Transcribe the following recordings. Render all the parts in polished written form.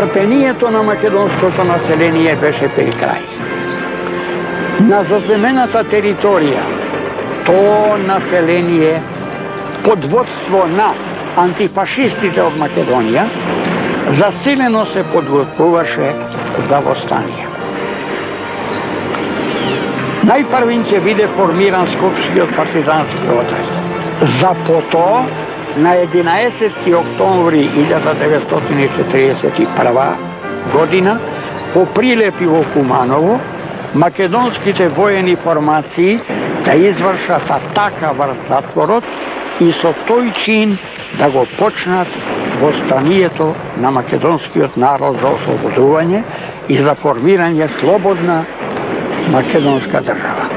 Трпението на македонското население беше при крај. На заземената територија, тоа население под водство на антифашистите од Македонија засилено се подготвуваше за востание. Најпрвин ќе биде формиран Скопскиот партизански отред. За потоа, на 11. октомври 1941 година, по прилепи во Куманово, македонските воени формации да извршат атака врз затворот и со тој чин да го почнат востанието на македонскиот народ за ослободување и за формирање слободна македонска држава.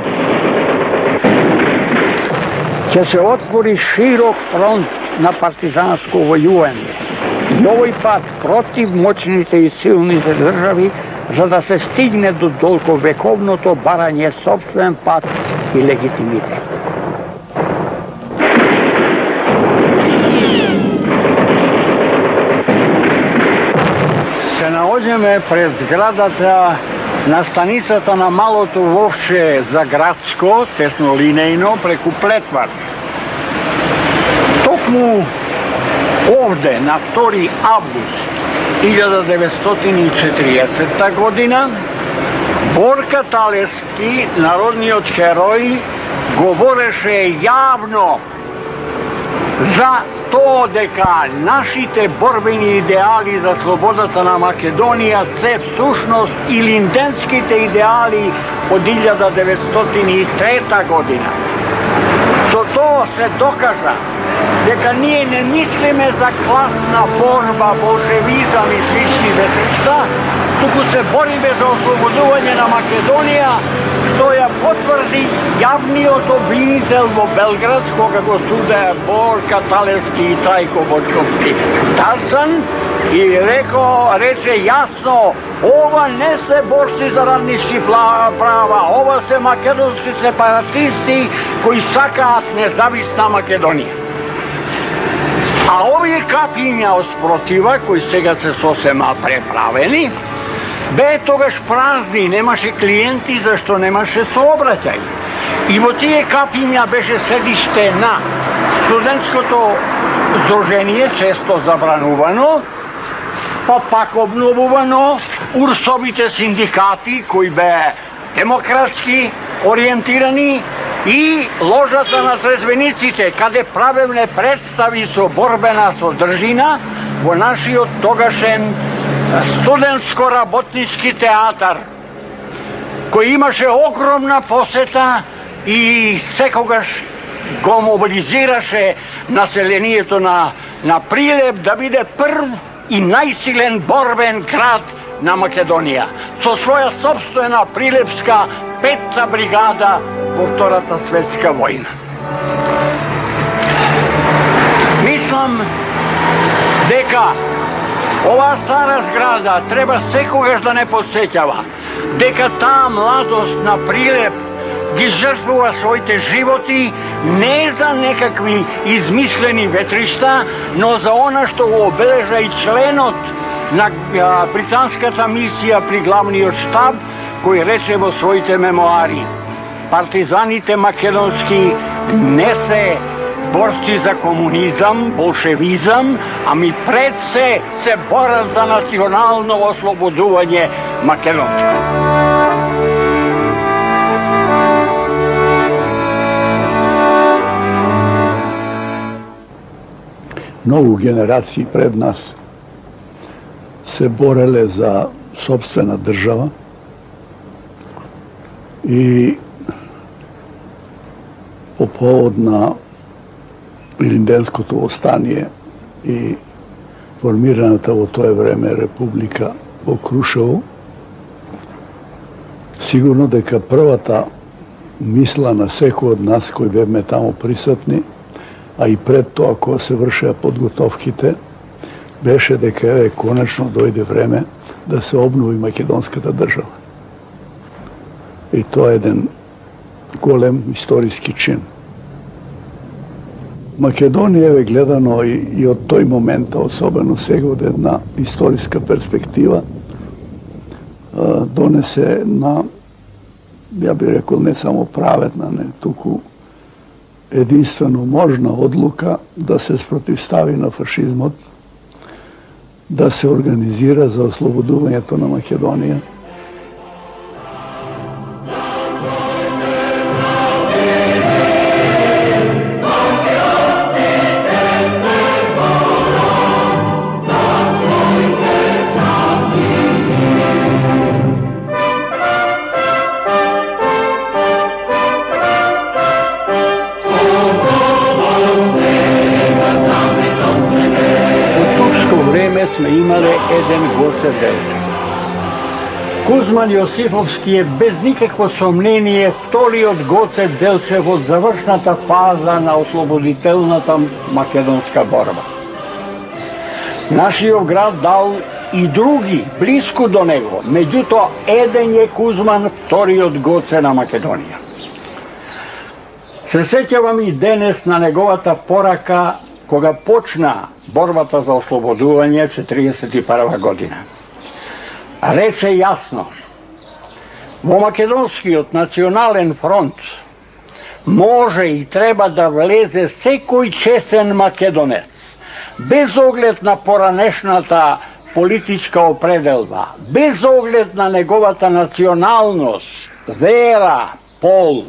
Ќе се отвори широк фронт на партизанско војување и овој пат против моćните и силните држави, за да се стигне до долговековното барање сопствен пат и легитимитет. Се наоѓаме пред зградата на станицата на Малото Вовче за градско, теснолинејно, преку Плетвар. Токму овде, на 2 август 1940 година, Борка Талески, народниот херој, говореше јавно за тоа дека нашите борбени идеали за слободата на Македонија се всушност илинденските идеали од 1903 година. Со тоа се докажа дека ние не мислиме за класна борба, болшевизам и слични ветришта, туку се бориме за ослободување на Македонија, што ја потврди јавниот обвинител во Белград, кога го судеа Борка Талески и Трајко Бочковски Тарцан, и рече јасно, ова не се борци за раднички права, ова се македонски сепаратисти кои сакаат независна Македонија. А овие капиња спротива, кои сега се сосема преправени, бе тогаш празни, немаше клиенти, зашто немаше сообраќај. И во тие капиња беше седиште на студентското здружение, често забранувано, па пак обновувано, урсовите синдикати, кои бе демократски ориентирани, и ложата на трезвениците, каде правевне представи со борбена содржина во нашиот тогашен студентско-работнички театар, кој имаше огромна посета и секогаш го мобилизираше населението на Прилеп да биде прв и најсилен борбен град на Македонија, со своја собствена прилепска 5-та бригада во Втората светска војна. Мислам дека оваа стара зграда треба секогаш да не подсеќава дека таа младост на Прилеп ги жртвува своите животи не за некакви измислени ветришта, но за она што го обележа и членот на британската мисија при главниот штаб, кој рече во своите мемоари: партизаните македонски не се борци за комунизам, болшевизам, ами пред се борат за национално ослободување македонско. Многу генерации пред нас се бореле за собствена држава и по повод на Илинденското востание и формираната во тоа време република во Крушево, сигурно дека првата мисла на секој од нас кои бевме таму присутни, а и пред тоа кога се вршеа подготовките, беше дека еве конечно дојде време да се обнови македонската држава. И тоа е еден голем историски чин. Македонијеве гледано и од тој момента, особено сега од една историска перспектива, донесе на, ја би рекол, не само праведна, не туку единствено можна одлука да се спротивстави на фашизмот, да се организира за ослободувањето на Македонија. Сме имале еден Гоце Делчев. Кузман Јосифовски е без никакво сомнение вториот Гоце Делчев од завршната фаза на ослободителната македонска борба. Нашиот град дал и други близко до него, меѓутоа еден е Кузман, вториот Гоце на Македонија. Се сеќавам и денес на неговата порака кога почна борбата за ослободување 1941 година. Рече јасно: во Македонскиот национален фронт може и треба да влезе секој чесен македонец, без оглед на поранешната политичка определба, без оглед на неговата националност, вера, пол.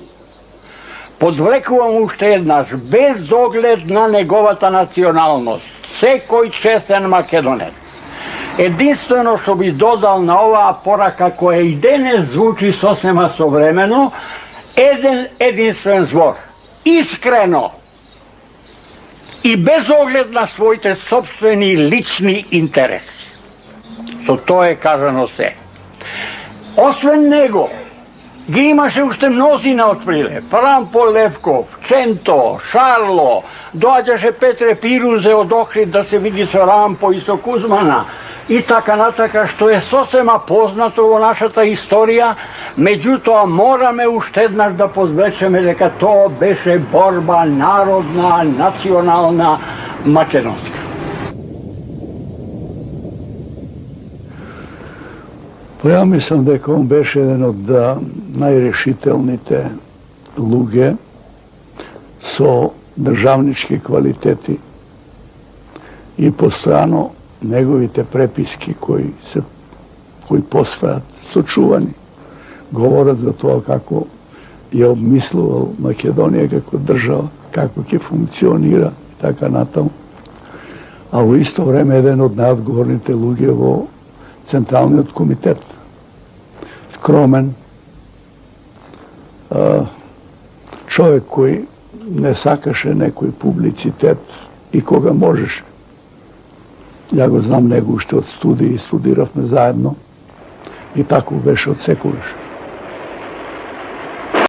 Подвлекувам уште еднаш, без оглед на неговата националност, секој чесен македонец. Единствено што би додал на оваа порака која и денес звучи сосема современо, еден единствен збор: искрено и без оглед на своите собствени лични интереси. Со тоа е кажано се. Освен него, ги имаше уште мнозина од Прилеп: Рампо Левков, Ченто, Шарло, доаѓаше Петре Пирузе од Охрид да се види со Рампо и со Кузмана и така натака, што е сосема познато во нашата историја, меѓутоа мораме уште еднаш да подвлечеме дека тоа беше борба народна, национална, македонска. Ја мислам дека он беше еден од најрешителните луѓе со државнички квалитети и постојано неговите преписки кои постојат сочувани говорат за тоа како ја обмислувал Македонија како држава, како ќе функционира и така натаму. А во исто време еден од најодговорните луѓе во Централниот комитет. Скромен, човек кој не сакаше некој публицитет и кога можеше. Ја го знам него уште од студии, студиравме заедно и тако беше од секогаш.